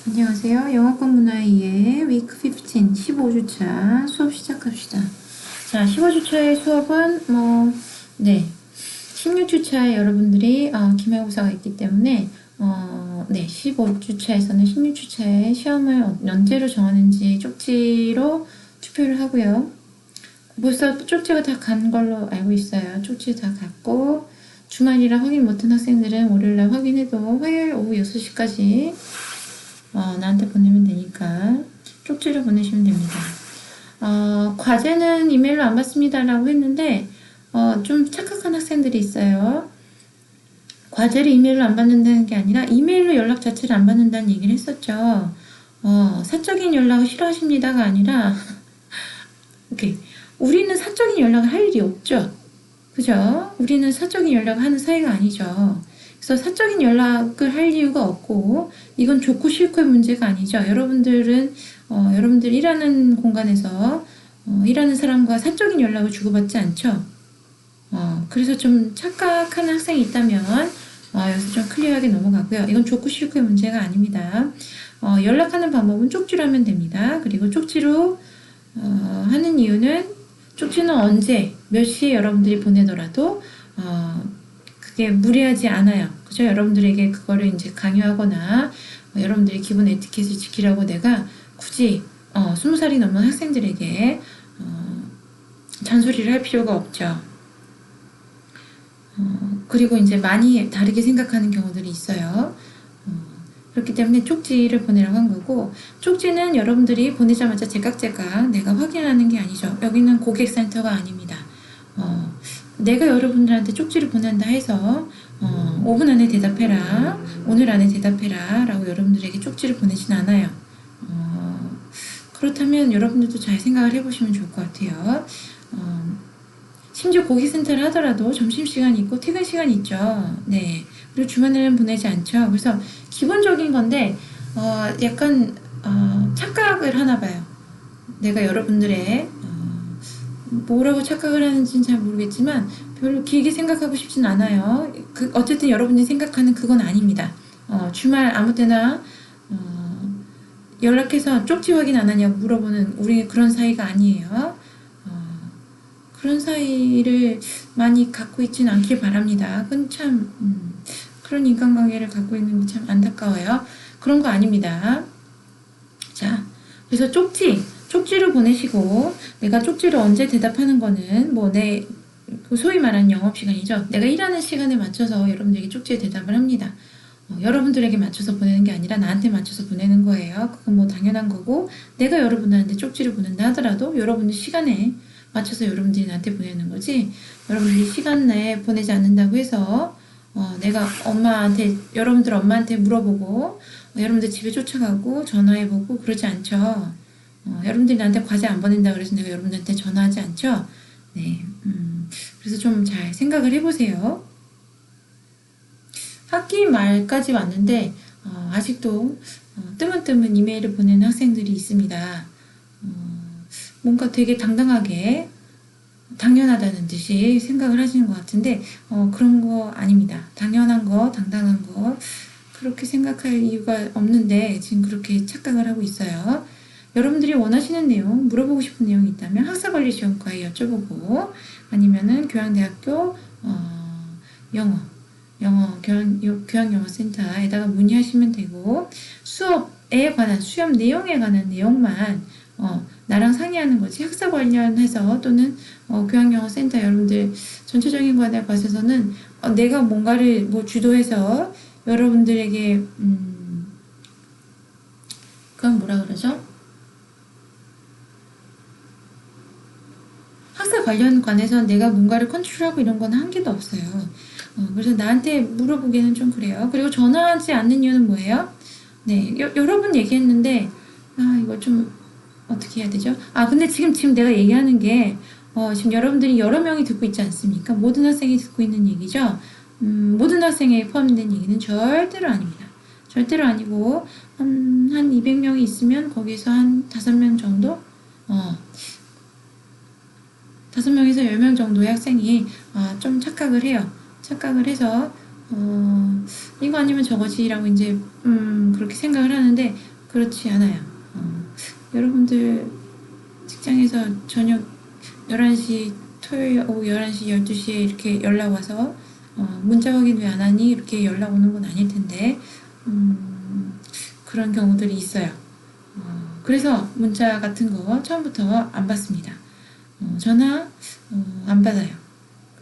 안녕하세요. 영어과 문화의 위크 15, 15주차 수업 시작합시다. 자, 15주차의 수업은 16주차에 여러분들이 기말고사가 있기 때문에 15주차에서는 16주차에 시험을 언제로 정하는지 쪽지로 투표를 하고요. 벌써 쪽지가 다 간 걸로 알고 있어요. 쪽지 다 갔고 주말이라 확인 못한 학생들은 월요일날 확인해도 화요일 오후 6시까지 나한테 보내면 되니까 쪽지를 보내시면 됩니다. 과제는 이메일로 안 받습니다 라고 했는데 좀 착각한 학생들이 있어요. 과제를 이메일로 안 받는다는 게 아니라 이메일로 연락 자체를 안 받는다는 얘기를 했었죠. 사적인 연락을 싫어하십니다가 아니라 오케이. 우리는 사적인 연락을 할 일이 없죠. 그죠? 우리는 사적인 연락을 하는 사이가 아니죠. 그래서 사적인 연락을 할 이유가 없고 이건 좋고 싫고의 문제가 아니죠. 여러분들은 여러분들 일하는 공간에서 일하는 사람과 사적인 연락을 주고받지 않죠. 그래서 좀 착각하는 학생이 있다면 여기서 좀 클리어하게 넘어가고요. 이건 좋고 싫고의 문제가 아닙니다. 연락하는 방법은 쪽지로 하면 됩니다. 그리고 쪽지로 하는 이유는 쪽지는 언제 몇 시에 여러분들이 보내더라도 그게 무리하지 않아요. 그죠? 여러분들에게 그거를 이제 강요하거나 여러분들이 기본 에티켓을 지키라고 내가 굳이 20살이 넘은 학생들에게 잔소리를 할 필요가 없죠. 그리고 이제 많이 다르게 생각하는 경우들이 있어요. 그렇기 때문에 쪽지를 보내라고 한 거고, 쪽지는 여러분들이 보내자마자 제각제각 내가 확인하는 게 아니죠. 여기는 고객센터가 아닙니다. 내가 여러분들한테 쪽지를 보낸다 해서 5분 안에 대답해라, 오늘 안에 대답해라 라고 여러분들에게 쪽지를 보내진 않아요. 그렇다면 여러분들도 잘 생각을 해보시면 좋을 것 같아요. 심지어 고객센터를 하더라도 점심시간이 있고 퇴근시간이 있죠. 네. 그리고 주말에는 보내지 않죠. 그래서 기본적인 건데 약간 착각을 하나 봐요. 내가 여러분들의 뭐라고 착각을 하는지는 잘 모르겠지만 별로 길게 생각하고 싶진 않아요. 어쨌든 여러분이 생각하는 그건 아닙니다. 주말 아무 때나 연락해서 쪽지 확인 안 하냐고 물어보는 우리 그런 사이가 아니에요. 그런 사이를 많이 갖고 있지는 않길 바랍니다. 그건 참 그런 인간관계를 갖고 있는 게 참 안타까워요. 그런 거 아닙니다. 자, 그래서 쪽지를 보내시고 내가 쪽지를 언제 대답하는 거는 소위 말하는 영업시간이죠. 내가 일하는 시간에 맞춰서 여러분들에게 쪽지에 대답을 합니다. 여러분들에게 맞춰서 보내는 게 아니라 나한테 맞춰서 보내는 거예요. 그건 당연한 거고, 내가 여러분들한테 쪽지를 보낸다 하더라도 여러분들 시간에 맞춰서 여러분들이 나한테 보내는 거지, 여러분들이 시간 내에 보내지 않는다고 해서 내가 여러분들 엄마한테 물어보고 여러분들 집에 쫓아가고 전화해보고 그러지 않죠. 여러분들이 나한테 과제 안 보낸다 그래서 내가 여러분들한테 전화하지 않죠. 네, 그래서 좀 잘 생각을 해보세요. 학기 말까지 왔는데 아직도 뜨문뜨문 이메일을 보내는 학생들이 있습니다. 뭔가 되게 당연하다는 듯이 생각을 하시는 것 같은데 그런 거 아닙니다. 당연한 거, 당당한 거 그렇게 생각할 이유가 없는데 지금 그렇게 착각을 하고 있어요. 여러분들이 원하시는 내용, 물어보고 싶은 내용이 있다면 학사관리시험과에 여쭤보고 아니면은 교양대학교 교양영어센터에다가 문의하시면 되고, 수업에 관한 수업 내용에 관한 내용만 나랑 상의하는 거지, 학사 관련해서 또는 교양영어센터 여러분들 전체적인 거에 봐서는 내가 뭔가를 주도해서 여러분들에게 그건 뭐라 그러죠? 학사 관련해서 내가 뭔가를 컨트롤하고 이런 건 한 개도 없어요. 그래서 나한테 물어보기에는 좀 그래요. 그리고 전화하지 않는 이유는 뭐예요? 네, 여러 분 얘기했는데 이거 좀 어떻게 해야 되죠? 근데 지금 내가 얘기하는 게 지금 여러분들이 여러 명이 듣고 있지 않습니까? 모든 학생이 듣고 있는 얘기죠. 모든 학생에 포함된 얘기는 절대로 아닙니다. 절대로 아니고 한 200명이 있으면 거기서 한 5명 정도 5명에서 10명 정도의 학생이 좀 착각을 해요. 착각을 해서 이거 아니면 저거지라고 이제 그렇게 생각을 하는데 그렇지 않아요. 여러분들 직장에서 저녁 11시, 토요일 오후 11시, 12시에 이렇게 연락 와서 문자 확인 왜 안 하니? 이렇게 연락 오는 건 아닐 텐데 그런 경우들이 있어요. 그래서 문자 같은 거 처음부터 안 받습니다. 전화 안 받아요.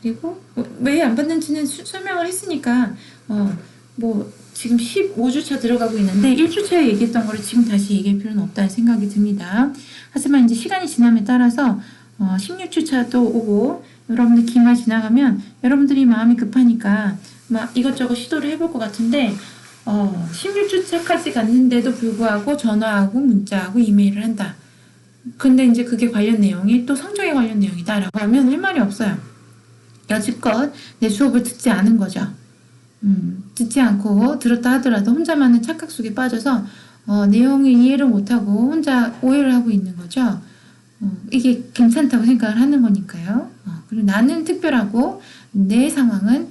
그리고 왜 안 받는지는 설명을 했으니까 뭐 지금 15주차 들어가고 있는데 1주차에 얘기했던 거를 지금 다시 얘기할 필요는 없다는 생각이 듭니다. 하지만 이제 시간이 지남에 따라서 16주차 또 오고 여러분들 기말 지나가면 여러분들이 마음이 급하니까 막 이것저것 시도를 해볼 것 같은데 16주차까지 갔는데도 불구하고 전화하고 문자하고 이메일을 한다. 근데 이제 그게 관련 내용이 또 성적에 관련 내용이다라고 하면 할 말이 없어요. 여지껏 내 수업을 듣지 않은 거죠. 듣지 않고 들었다 하더라도 혼자만의 착각 속에 빠져서 내용을 이해를 못하고 혼자 오해를 하고 있는 거죠. 이게 괜찮다고 생각을 하는 거니까요. 그리고 나는 특별하고 내 상황은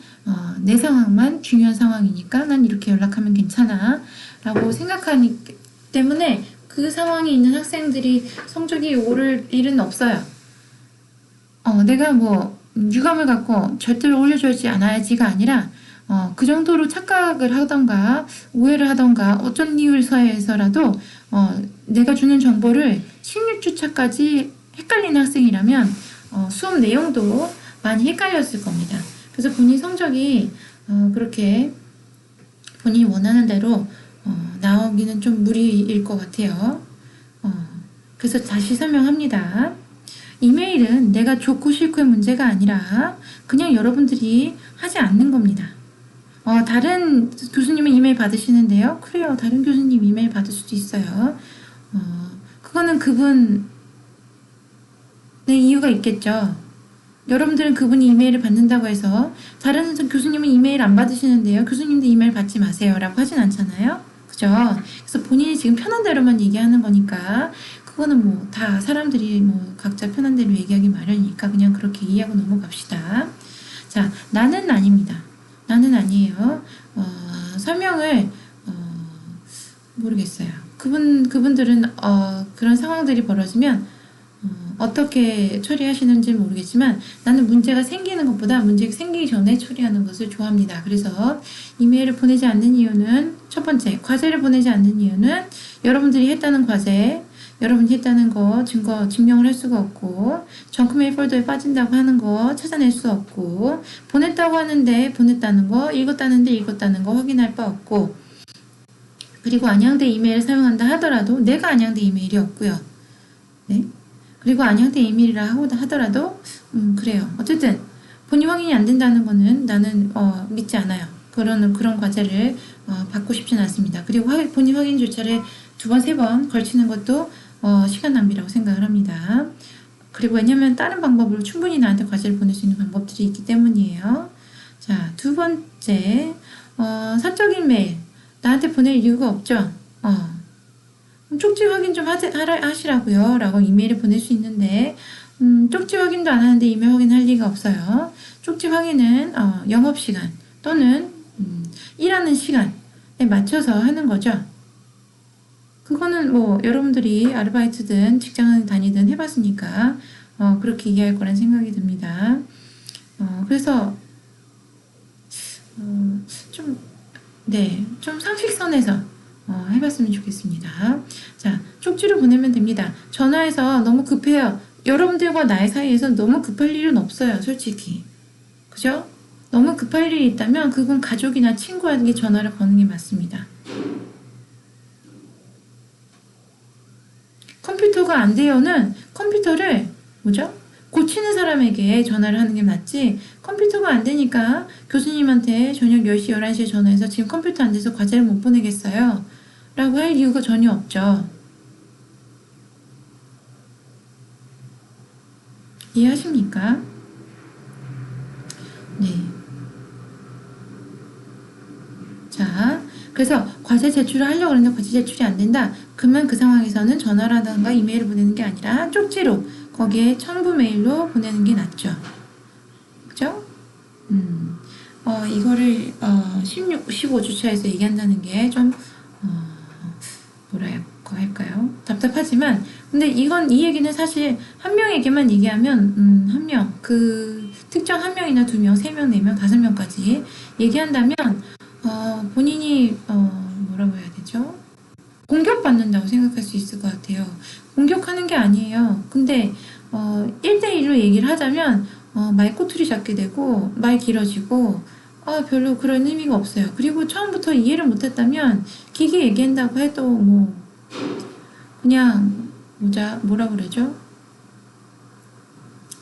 내 상황만 중요한 상황이니까 난 이렇게 연락하면 괜찮아 라고 생각하기 때문에 그 상황에 있는 학생들이 성적이 오를 일은 없어요. 내가 뭐 유감을 갖고 절대로 올려주지 않아야지가 아니라 그 정도로 착각을 하던가 오해를 하던가 어쩐 이유에서라도 내가 주는 정보를 16주차까지 헷갈리는 학생이라면 수업 내용도 많이 헷갈렸을 겁니다. 그래서 본인 성적이 그렇게 본인이 원하는 대로 나오기는 좀 무리일 것 같아요. 그래서 다시 설명합니다. 이메일은 내가 좋고 싫고의 문제가 아니라 그냥 여러분들이 하지 않는 겁니다. 다른 교수님은 이메일 받으시는데요. 그래요. 다른 교수님 이메일 받을 수도 있어요. 그거는 그분의 이유가 있겠죠. 여러분들은 그분이 이메일을 받는다고 해서 다른 교수님은 이메일 안 받으시는데요. 교수님도 이메일 받지 마세요. 라고 하진 않잖아요. 그죠? 그래서 본인이 지금 편한 대로만 얘기하는 거니까 그거는 뭐 다 사람들이 뭐 각자 편한 대로 얘기하기 마련이니까 그냥 그렇게 이해하고 넘어갑시다. 자, 나는 아닙니다. 나는 아니에요. 설명을 모르겠어요. 그분들은 그런 상황들이 벌어지면 어떻게 처리하시는지 모르겠지만 나는 문제가 생기는 것보다 문제가 생기기 전에 처리하는 것을 좋아합니다. 그래서 이메일을 보내지 않는 이유는 첫 번째, 과제를 보내지 않는 이유는 여러분들이 했다는 과제, 여러분이 했다는 거 증명을 할 수가 없고 정크메일 폴더에 빠진다고 하는 거 찾아낼 수 없고 보냈다고 하는데 보냈다는 거, 읽었다는데 읽었다는 거 확인할 바 없고 그리고 안양대 이메일을 사용한다 하더라도 내가 안양대 이메일이 없고요. 네? 그리고 안양대 이메일이라 하더라도 그래요. 어쨌든 본인 확인이 안 된다는 거는 나는 믿지 않아요. 그런 과제를 받고 싶진 않습니다. 그리고 본인 확인 절차를 2번, 3번 걸치는 것도 시간 낭비라고 생각을 합니다. 그리고 왜냐면 다른 방법으로 충분히 나한테 과제를 보낼 수 있는 방법들이 있기 때문이에요. 자, 2번째 사적인 메일 나한테 보낼 이유가 없죠. 쪽지 확인 좀 하시라고요 라고 이메일을 보낼 수 있는데 쪽지 확인도 안 하는데 이메일 확인할 리가 없어요. 쪽지 확인은 영업시간 또는 일하는 시간에 맞춰서 하는 거죠. 그거는 뭐 여러분들이 아르바이트든 직장을 다니든 해봤으니까 그렇게 이해할 거란 생각이 듭니다. 그래서 좀 상식선에서 해봤으면 좋겠습니다. 자, 쪽지로 보내면 됩니다. 전화해서 너무 급해요. 여러분들과 나의 사이에서 너무 급할 일은 없어요. 솔직히. 그죠? 너무 급할 일이 있다면 그건 가족이나 친구에게 전화를 거는 게 맞습니다. 컴퓨터가 안 돼요는 컴퓨터를 고치는 사람에게 전화를 하는 게 맞지 컴퓨터가 안 되니까 교수님한테 저녁 10시, 11시에 전화해서 지금 컴퓨터 안 돼서 과제를 못 보내겠어요 라고 할 이유가 전혀 없죠. 이해하십니까? 네. 자, 그래서 과제 제출을 하려고 하는데 과제 제출이 안 된다. 그러면 그 상황에서는 전화라든가 이메일을 보내는 게 아니라 쪽지로 거기에 첨부 메일로 보내는 게 낫죠. 그죠? 이거를 15주차에서 얘기한다는 게 좀 뭐라고 할까요? 답답하지만 근데 이건 이 얘기는 사실 한 명에게만 얘기하면 한 명, 그 특정 한 명이나 두 명, 세 명, 네 명, 다섯 명까지 얘기한다면 본인이 뭐라고 해야 되죠? 공격받는다고 생각할 수 있을 것 같아요. 공격하는 게 아니에요. 근데 1대1로 얘기를 하자면 말 꼬투리 잡게 되고 말 길어지고 별로 그런 의미가 없어요. 그리고 처음부터 이해를 못했다면 길게 얘기한다고 해도 뭐 그냥 뭐라 그러죠?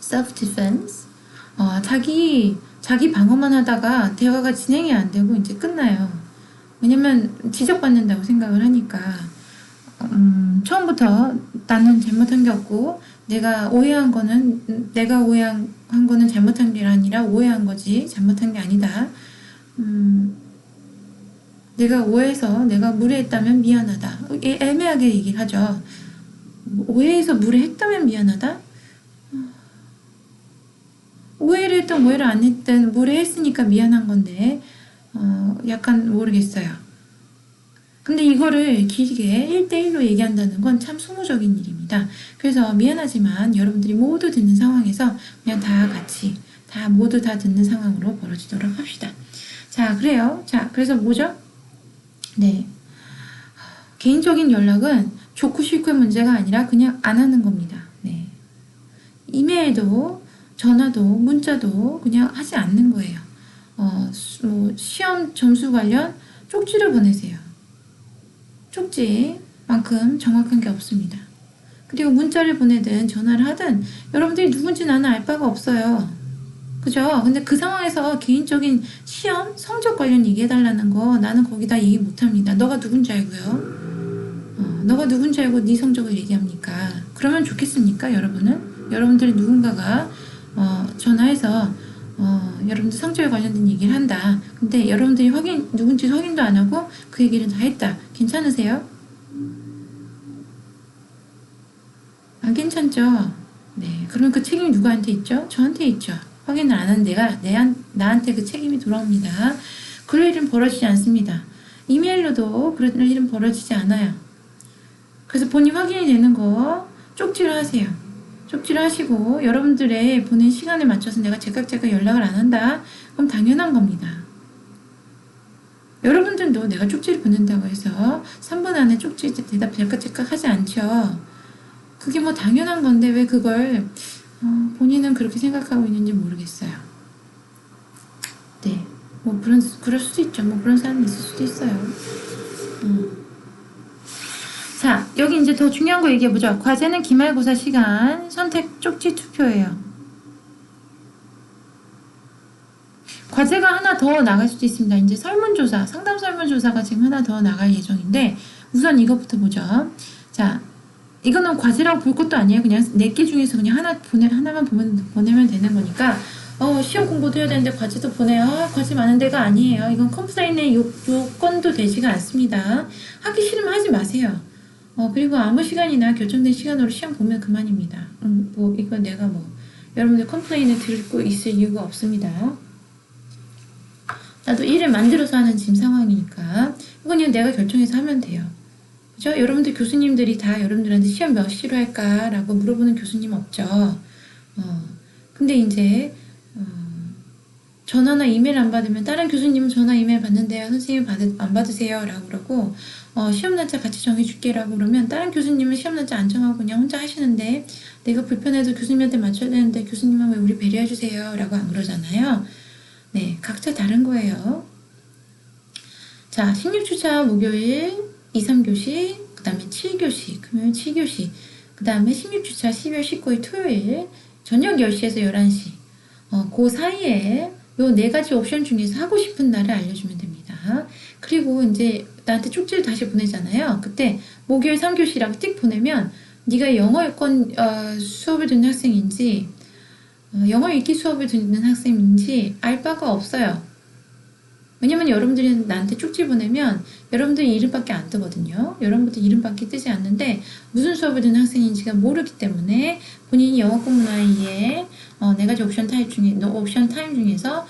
self defense. 자기 방어만 하다가 대화가 진행이 안 되고 이제 끝나요. 왜냐면 지적받는다고 생각을 하니까 처음부터 나는 잘못한 게 없고 내가 오해한 거는 잘못한 게 아니라 오해한 거지 잘못한 게 아니다. 내가 오해해서 내가 무례했다면 미안하다. 애매하게 얘기를 하죠. 오해해서 무례했다면 미안하다? 오해를 했든 오해를 안 했든 무례했으니까 미안한 건데 약간 모르겠어요. 근데 이거를 길게 1대1로 얘기한다는 건 참 소모적인 일입니다. 그래서 미안하지만 여러분들이 모두 듣는 상황에서 그냥 다 같이 모두 다 듣는 상황으로 벌어지도록 합시다. 자, 그래요. 자, 그래서 뭐죠? 네. 개인적인 연락은 좋고 싫고의 문제가 아니라 그냥 안 하는 겁니다. 네. 이메일도 전화도 문자도 그냥 하지 않는 거예요. 뭐 시험 점수 관련 쪽지를 보내세요. 쪽지만큼 정확한 게 없습니다. 그리고 문자를 보내든 전화를 하든 여러분들이 누군지 나는 알 바가 없어요. 그죠? 근데 그 상황에서 개인적인 시험, 성적 관련 얘기해달라는 거 나는 거기다 얘기 못합니다. 너가 누군지 알고요. 너가 누군지 알고 네 성적을 얘기합니까? 그러면 좋겠습니까, 여러분은? 여러분들이 누군가가 전화해서 여러분들 성적에 관련된 얘기를 한다. 근데 여러분들이 누군지 확인도 안 하고 그 얘기를 다 했다. 괜찮으세요? 안 괜찮죠? 네. 그러면 그 책임이 누구한테 있죠? 저한테 있죠. 확인을 안 한 나한테 그 책임이 돌아옵니다. 그럴 일은 벌어지지 않습니다. 이메일로도 그런 일은 벌어지지 않아요. 그래서 본인 확인이 되는 거 쪽지를 하세요. 쪽지를 하시고 여러분들의 보낸 시간에 맞춰서 내가 제각 연락을 안 한다. 그럼 당연한 겁니다. 여러분들도 내가 쪽지를 보낸다고 해서 3분 안에 쪽지 대답 제각 하지 않죠. 그게 뭐 당연한 건데 왜 그걸 본인은 그렇게 생각하고 있는지 모르겠어요. 네, 뭐 그럴 수도 있죠. 뭐 그런 사람이 있을 수도 있어요. 자, 여기 이제 더 중요한 거 얘기해보죠. 과제는 기말고사 시간, 선택 쪽지 투표예요. 과제가 하나 더 나갈 수도 있습니다. 이제 설문조사, 상담 설문조사가 지금 하나 더 나갈 예정인데 우선 이것부터 보죠. 자, 이거는 과제라고 볼 것도 아니에요. 그냥 4개 중에서 그냥 하나만 보내면 되는 거니까 시험 공부도 해야 되는데 과제도 보내요. 과제 많은 데가 아니에요. 이건 컴플레인의 요건도 되지가 않습니다. 하기 싫으면 하지 마세요. 그리고 아무 시간이나 결정된 시간으로 시험 보면 그만입니다. 이거 내가 여러분들 컴플레인을 들고 있을 이유가 없습니다. 나도 일을 만들어서 하는 지금 상황이니까 이건 그냥 내가 결정해서 하면 돼요. 그죠? 여러분들 교수님들이 다 여러분들한테 시험 몇 시로 할까? 라고 물어보는 교수님 없죠. 근데 이제 전화나 이메일 안 받으면 다른 교수님은 전화 이메일 받는데요. 선생님 안 받으세요. 라고 그러고 시험 날짜 같이 정해줄게 라고 그러면 다른 교수님은 시험 날짜 안 정하고 그냥 혼자 하시는데 내가 불편해도 교수님한테 맞춰야 되는데 교수님은 왜 우리 배려해주세요 라고 안 그러잖아요. 네, 각자 다른 거예요. 자, 16주차 목요일 2, 3교시, 그 다음에 7교시, 금요일 7교시, 그 다음에 16주차 12월 19일 토요일 저녁 10시에서 11시 그 사이에 요 4가지 옵션 중에서 하고 싶은 날을 알려주면 됩니다. 그리고 이제 나한테 쪽지를 다시 보내잖아요. 그때 목요일 3교시라고 띡 보내면 네가 영어 수업을 듣는 학생인지 영어 읽기 수업을 듣는 학생인지 알 바가 없어요. 왜냐면 여러분들이 나한테 쪽지 보내면 여러분들 이름밖에 안 뜨거든요. 여러분들 이름밖에 뜨지 않는데 무슨 수업을 듣는 학생인지가 모르기 때문에 본인이 영어 공부 나이에 4가지 옵션 타임 중에서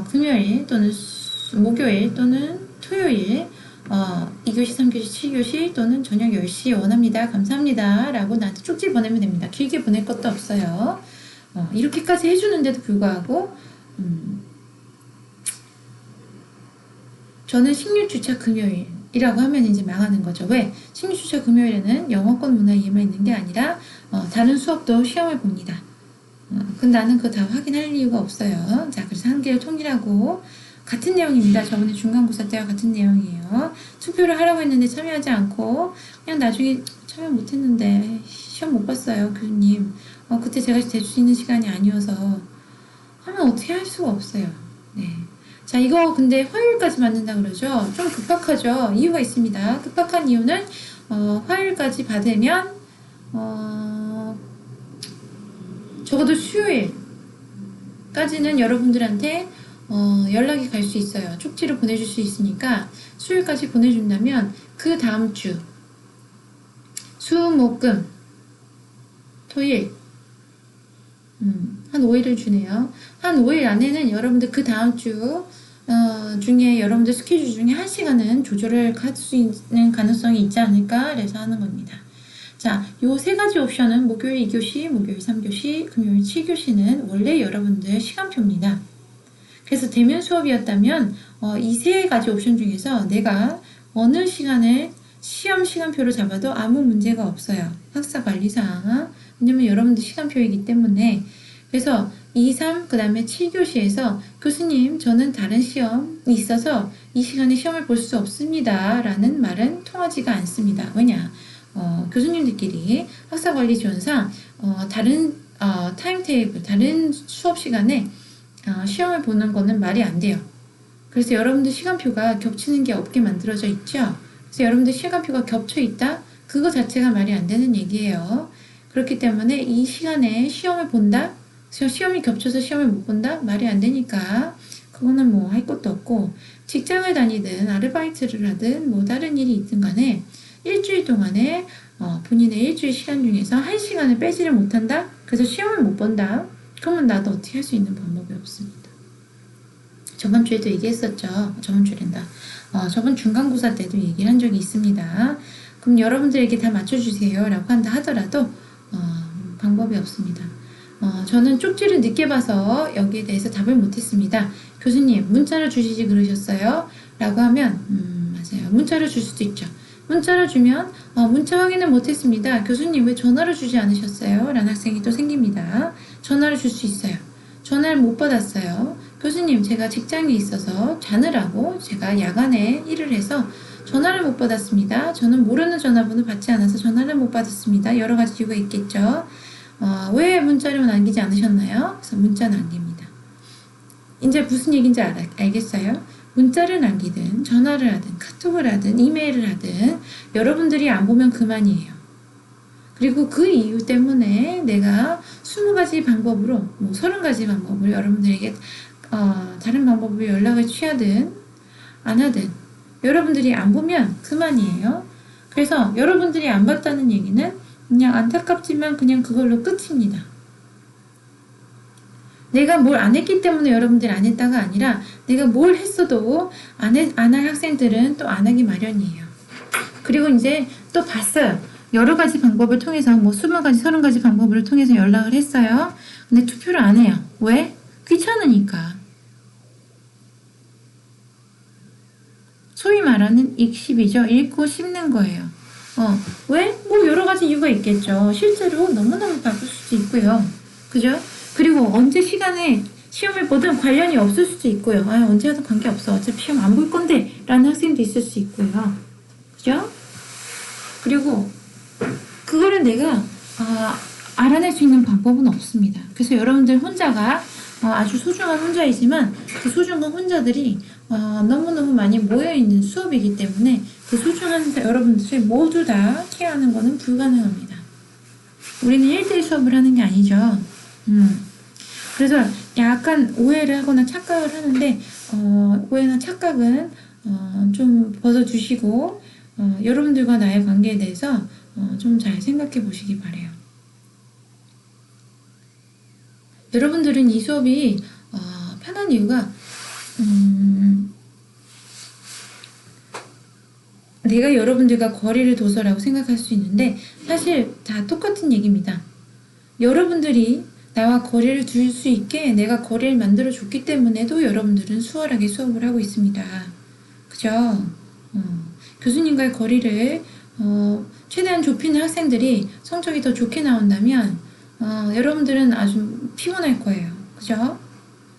금요일 또는 목요일 또는 토요일 2교시, 3교시, 7교시 또는 저녁 10시 원합니다. 감사합니다. 라고 나한테 쪽지 보내면 됩니다. 길게 보낼 것도 없어요. 이렇게까지 해주는데도 불구하고 저는 16주차 금요일이라고 하면 이제 망하는 거죠. 왜? 16주차 금요일에는 영어권 문화 이해만 있는 게 아니라 다른 수업도 시험을 봅니다. 근데 나는 그거 다 확인할 이유가 없어요. 자, 그래서 한 개를 통일하고 같은 내용입니다. 저번에 중간고사 때와 같은 내용이에요. 투표를 하라고 했는데 참여하지 않고 그냥 나중에 참여 못했는데 시험 못 봤어요. 교수님. 그때 제가 될 수 있는 시간이 아니어서 하면 어떻게 할 수가 없어요. 네. 자, 이거 근데 화요일까지 맞는다 그러죠? 좀 급박하죠? 이유가 있습니다. 급박한 이유는 화요일까지 받으면 적어도 수요일까지는 여러분들한테 연락이 갈 수 있어요. 쪽지를 보내줄 수 있으니까 수요일까지 보내준다면 그 다음 주 수, 목, 금, 토일 한 5일을 주네요. 한 5일 안에는 여러분들 그 다음 주 중에 여러분들 스케줄 중에 1시간은 조절을 할 수 있는 가능성이 있지 않을까 그래서 하는 겁니다. 자, 요 세 가지 옵션은 목요일 2교시, 목요일 3교시, 금요일 7교시는 원래 여러분들 시간표입니다. 그래서 대면 수업이었다면 이 세 가지 옵션 중에서 내가 어느 시간을 시험 시간표로 잡아도 아무 문제가 없어요. 학사 관리상. 왜냐면 여러분들 시간표이기 때문에. 그래서 2, 3, 그 다음에 7교시에서 교수님, 저는 다른 시험이 있어서 이 시간에 시험을 볼 수 없습니다. 라는 말은 통하지가 않습니다. 왜냐? 교수님들끼리 학사관리지원상 다른 타임테이블, 다른 수업 시간에 시험을 보는 거는 말이 안 돼요. 그래서 여러분들 시간표가 겹치는 게 없게 만들어져 있죠. 그래서 여러분들 시간표가 겹쳐 있다? 그거 자체가 말이 안 되는 얘기예요. 그렇기 때문에 이 시간에 시험을 본다? 시험이 겹쳐서 시험을 못 본다? 말이 안 되니까 그거는 뭐 할 것도 없고 직장을 다니든 아르바이트를 하든 뭐 다른 일이 있든 간에 일주일 동안에 본인의 일주일 시간 중에서 1시간을 빼지를 못한다? 그래서 시험을 못 본다? 그러면 나도 어떻게 할 수 있는 방법이 없습니다. 저번 주에도 얘기했었죠. 저번 주랜다. 저번 중간고사 때도 얘기를 한 적이 있습니다. 그럼 여러분들에게 다 맞춰주세요 라고 한다 하더라도 방법이 없습니다. 저는 쪽지를 늦게 봐서 여기에 대해서 답을 못했습니다. 교수님 문자로 주시지 그러셨어요? 라고 하면 맞아요. 문자로 줄 수도 있죠. 문자로 주면 문자 확인을 못했습니다. 교수님 왜 전화로 주지 않으셨어요? 라는 학생이 또 생깁니다. 전화로 줄 수 있어요. 전화를 못 받았어요. 교수님 제가 직장에 있어서 자느라고 제가 야간에 일을 해서 전화를 못 받았습니다. 저는 모르는 전화번호 받지 않아서 전화를 못 받았습니다. 여러 가지 이유가 있겠죠. 왜 문자를 남기지 않으셨나요? 그래서 문자 남깁니다. 이제 무슨 얘기인지 알겠어요? 문자를 남기든 전화를 하든 카톡을 하든 이메일을 하든 여러분들이 안 보면 그만이에요. 그리고 그 이유 때문에 내가 20가지 방법으로 뭐 30가지 방법으로 여러분들에게 다른 방법으로 연락을 취하든 안 하든 여러분들이 안 보면 그만이에요. 그래서 여러분들이 안 봤다는 얘기는 그냥 안타깝지만 그냥 그걸로 끝입니다. 내가 뭘 안 했기 때문에 여러분들이 안 했다가 아니라 내가 뭘 했어도 안 할 학생들은 또 안 하기 마련이에요. 그리고 이제 또 봤어요. 여러 가지 방법을 통해서 뭐 20가지, 30가지 방법을 통해서 연락을 했어요. 근데 투표를 안 해요. 왜? 귀찮으니까. 소위 말하는 익십이죠. 읽고 씹는 거예요. 왜? 뭐 여러 가지 이유가 있겠죠. 실제로 너무너무 바쁠 수도 있고요. 그죠? 그리고 언제 시간에 시험을 보든 관련이 없을 수도 있고요. 언제 하든 관계없어. 어차피 시험 안 볼 건데 라는 학생도 있을 수 있고요. 그죠? 그리고 그거를 내가 알아낼 수 있는 방법은 없습니다. 그래서 여러분들 혼자가 아주 소중한 혼자이지만 그 소중한 혼자들이 너무너무 많이 모여있는 수업이기 때문에 그 소중한 여러분들을 모두 다 케어하는 것은 불가능합니다. 우리는 1대1 수업을 하는 게 아니죠. 그래서 약간 오해를 하거나 착각을 하는데 오해나 착각은 좀 벗어주시고 여러분들과 나의 관계에 대해서 좀 잘 생각해 보시기 바래요. 여러분들은 이 수업이 편한 이유가 내가 여러분들과 거리를 둬서라고 생각할 수 있는데 사실 다 똑같은 얘기입니다. 여러분들이 나와 거리를 둘 수 있게 내가 거리를 만들어 줬기 때문에도 여러분들은 수월하게 수업을 하고 있습니다. 그죠? 교수님과의 거리를 최대한 좁히는 학생들이 성적이 더 좋게 나온다면 여러분들은 아주 피곤할 거예요. 그죠?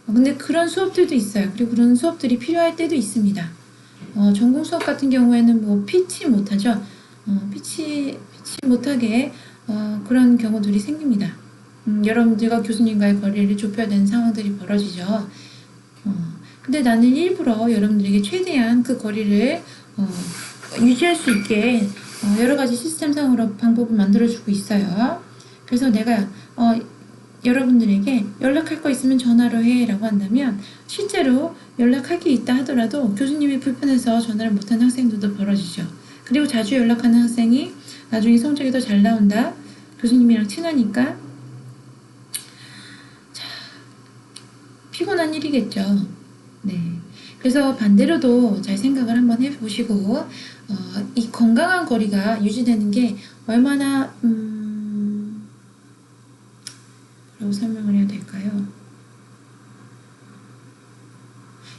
근데 그런 수업들도 있어요. 그리고 그런 수업들이 필요할 때도 있습니다. 전공 수업 같은 경우에는 뭐 피치 못하죠. 피치 못하게 그런 경우들이 생깁니다. 여러분들과 교수님과의 거리를 좁혀야 되는 상황들이 벌어지죠. 근데 나는 일부러 여러분들에게 최대한 그 거리를 유지할 수 있게 여러 가지 시스템상으로 방법을 만들어주고 있어요. 그래서 내가 여러분들에게 연락할 거 있으면 전화로 해 라고 한다면 실제로 연락할 게 있다 하더라도 교수님이 불편해서 전화를 못하는 학생들도 벌어지죠. 그리고 자주 연락하는 학생이 나중에 성적이 더 잘 나온다. 교수님이랑 친하니까 피곤한 일이겠죠. 네. 그래서 반대로도 잘 생각을 한번 해보시고 이 건강한 거리가 유지되는 게 얼마나 라고 설명을 해야 될까요?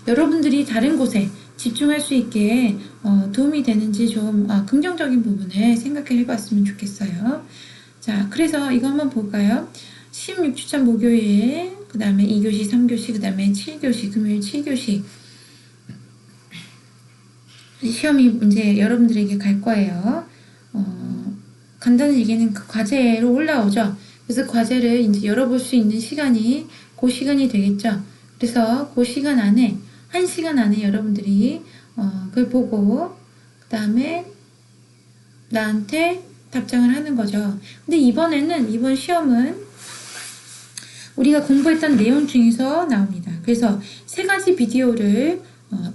여러분들이 다른 곳에 집중할 수 있게 도움이 되는지 좀 긍정적인 부분을 생각해 봤으면 좋겠어요. 자, 그래서 이거 한번 볼까요? 16주차 목요일, 그 다음에 2교시, 3교시, 그 다음에 7교시, 금요일 7교시 시험이 이제 여러분들에게 갈 거예요. 간단한 얘기는 그 과제로 올라오죠. 그래서 과제를 이제 열어볼 수 있는 시간이 그 시간이 되겠죠. 그래서 그 시간 안에 1시간 안에 여러분들이 그걸 보고 그 다음에 나한테 답장을 하는 거죠. 근데 이번 시험은 우리가 공부했던 내용 중에서 나옵니다. 그래서 3가지 비디오를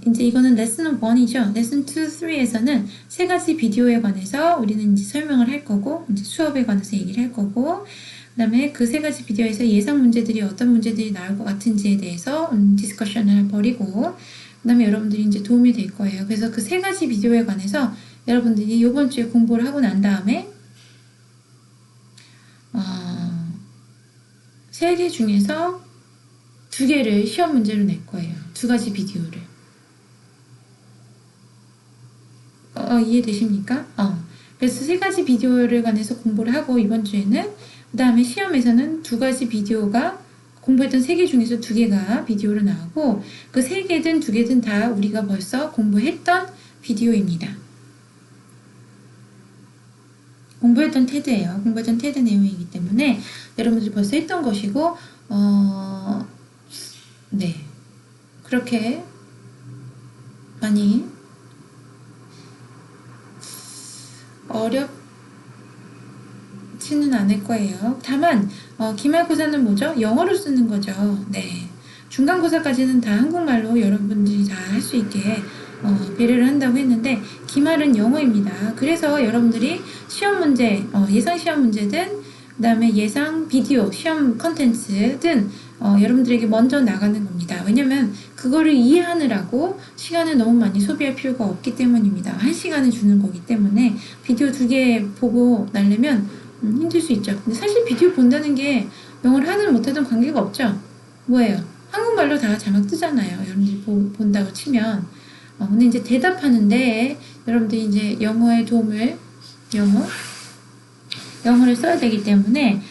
이제 이거는 레슨 1이죠. 레슨 2, 3에서는 3가지 비디오에 관해서 우리는 이제 설명을 할 거고 이제 수업에 관해서 얘기를 할 거고 그 다음에 그 3가지 비디오에서 예상 문제들이 어떤 문제들이 나올 것 같은지에 대해서 디스커션을 벌이고 그 다음에 여러분들이 이제 도움이 될 거예요. 그래서 그 3가지 비디오에 관해서 여러분들이 이번 주에 공부를 하고 난 다음에 3개 중에서 2개를 시험 문제로 낼 거예요. 2가지 비디오를. 이해되십니까? 그래서 3가지 비디오를 관해서 공부를 하고 이번 주에는 그 다음에 시험에서는 2가지 비디오가 공부했던 3개 중에서 2개가 비디오로 나오고 그 3개든 2개든 다 우리가 벌써 공부했던 비디오입니다. 공부했던 테드예요. 공부했던 테드 내용이기 때문에 여러분들이 벌써 했던 것이고 네, 그렇게 많이 어렵지는 않을 거예요. 다만 기말고사는 뭐죠? 영어로 쓰는 거죠. 네, 중간고사까지는 다 한국말로 여러분들이 다 할 수 있게 배려를 한다고 했는데 기말은 영어입니다. 그래서 여러분들이 시험 문제, 예상 시험 문제든 그 다음에 예상 비디오, 시험 컨텐츠든 여러분들에게 먼저 나가는 겁니다. 왜냐면 그거를 이해하느라고 시간을 너무 많이 소비할 필요가 없기 때문입니다. 1시간을 주는 거기 때문에 비디오 2개 보고 나려면 힘들 수 있죠. 근데 사실 비디오 본다는 게 영어를 하든 못하든 관계가 없죠. 뭐예요? 한국말로 다 자막 뜨잖아요. 여러분들이 본다고 치면. 근데 이제 대답하는데 여러분들이 이제 영어의 도움을 영어를 써야 되기 때문에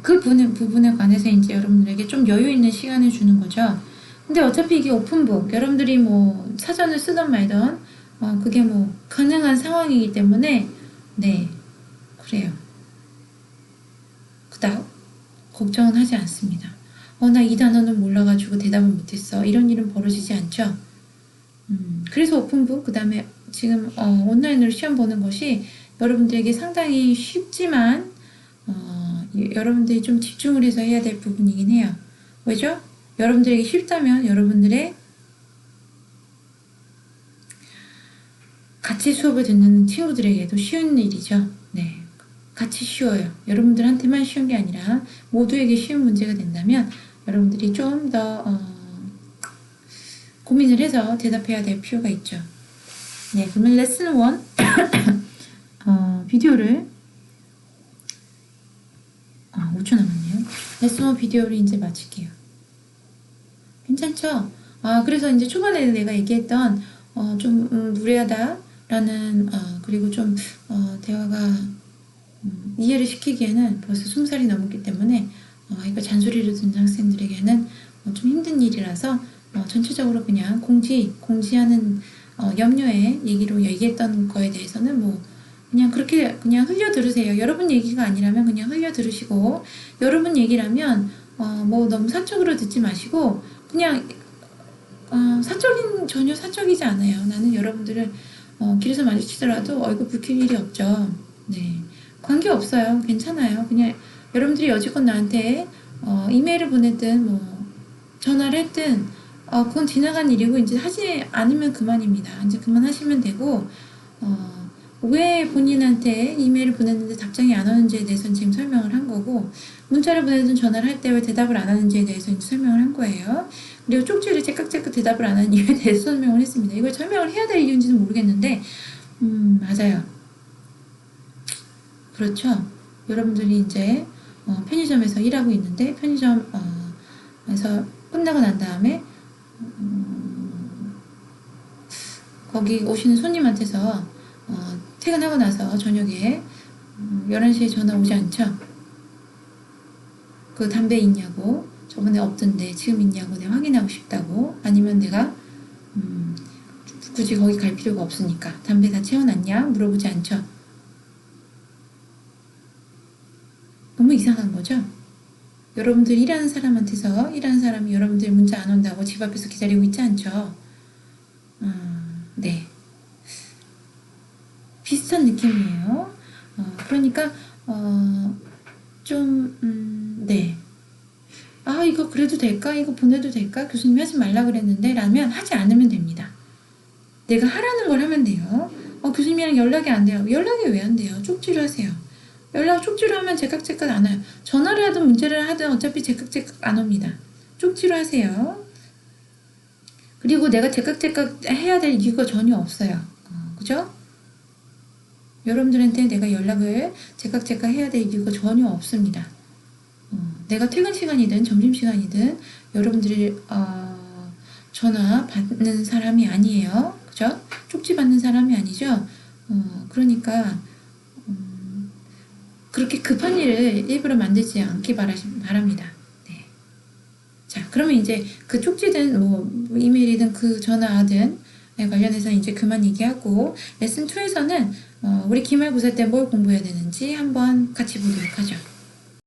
그 부분에 관해서 이제 여러분들에게 좀 여유 있는 시간을 주는 거죠. 근데 어차피 이게 오픈북 여러분들이 뭐 사전을 쓰던 말던 그게 뭐 가능한 상황이기 때문에 네, 그래요. 그닥 걱정은 하지 않습니다. 나 이 단어는 몰라가지고 대답을 못했어. 이런 일은 벌어지지 않죠. 그래서 오픈북, 그 다음에 지금 온라인으로 시험 보는 것이 여러분들에게 상당히 쉽지만 여러분들이 좀 집중을 해서 해야 될 부분이긴 해요. 왜죠? 여러분들에게 쉽다면 여러분들의 같이 수업을 듣는 친구들에게도 쉬운 일이죠. 네, 같이 쉬워요. 여러분들한테만 쉬운 게 아니라 모두에게 쉬운 문제가 된다면 여러분들이 좀 더 고민을 해서 대답해야 될 필요가 있죠. 네, 그러면 레슨 1 비디오를 5초 남았네요. 레슨 1 비디오를 이제 마칠게요. 괜찮죠? 그래서 이제 초반에 내가 얘기했던 좀 무례하다라는 그리고 좀 대화가 이해를 시키기에는 벌써 20살이 넘었기 때문에 이거 잔소리를 듣는 학생들에게는 좀 힘든 일이라서 전체적으로 그냥 공지하는 염려의 얘기로 얘기했던 거에 대해서는 뭐 그냥 그렇게 그냥 흘려 들으세요. 여러분 얘기가 아니라면 그냥 흘려 들으시고, 여러분 얘기라면 뭐 너무 사적으로 듣지 마시고 그냥 전혀 사적이지 않아요. 나는 여러분들을 길에서 마주치더라도 얼굴 붉힐 일이 없죠. 네, 관계 없어요. 괜찮아요. 그냥 여러분들이 여지껏 나한테 이메일을 보내든 뭐 전화를 했든 그건 지나간 일이고 이제 하지 않으면 그만입니다. 이제 그만하시면 되고, 왜 본인한테 이메일을 보냈는데 답장이 안 오는지에 대해서는 지금 설명을 한 거고, 문자를 보내든 전화를 할 때 왜 대답을 안 하는지에 대해서 이제 설명을 한 거예요. 그리고 쪽지를 째깍째깍 대답을 안 하는 이유에 대해서 설명을 했습니다. 이걸 설명을 해야 될 이유인지는 모르겠는데, 맞아요. 그렇죠. 여러분들이 이제 편의점에서 일하고 있는데, 편의점에서 끝나고 난 다음에 거기 오시는 손님한테서 퇴근하고 나서 저녁에 11시에 전화 오지 않죠? 그 담배 있냐고, 저번에 없던데 지금 있냐고 내가 확인하고 싶다고, 아니면 내가 굳이 거기 갈 필요가 없으니까 담배 다 채워놨냐 물어보지 않죠? 너무 이상한 거죠? 여러분들 일하는 사람한테서 일하는 사람이 여러분들 문자 안 온다고 집 앞에서 기다리고 있지 않죠? 네, 비슷한 느낌이에요. 그러니까 네. 이거 그래도 될까? 이거 보내도 될까? 교수님이 하지 말라 그랬는데 라면 하지 않으면 됩니다. 내가 하라는 걸 하면 돼요. 교수님이랑 연락이 안 돼요. 연락이 왜 안 돼요? 쪽지로 하세요. 쪽지로 하면 제깍제깍 안 와요. 전화를 하든 문자를 하든 어차피 제깍제깍 안 옵니다. 쪽지로 하세요. 그리고 내가 제깍제깍 해야 될 이유가 전혀 없어요. 그죠? 여러분들한테 내가 연락을 제깍제깍 해야 될 이유가 전혀 없습니다. 내가 퇴근 시간이든 점심시간이든 여러분들이 전화 받는 사람이 아니에요. 그죠? 쪽지 받는 사람이 아니죠? 그러니까 그렇게 급한 일을 일부러 만들지 않기 바랍니다. 네. 자, 그러면 이제 그 쪽지든 뭐 이메일이든 그 전화든 관련해서 이제 그만 얘기하고, 레슨 2에서는 우리 기말고사 때 뭘 공부해야 되는지 한번 같이 보도록 하죠.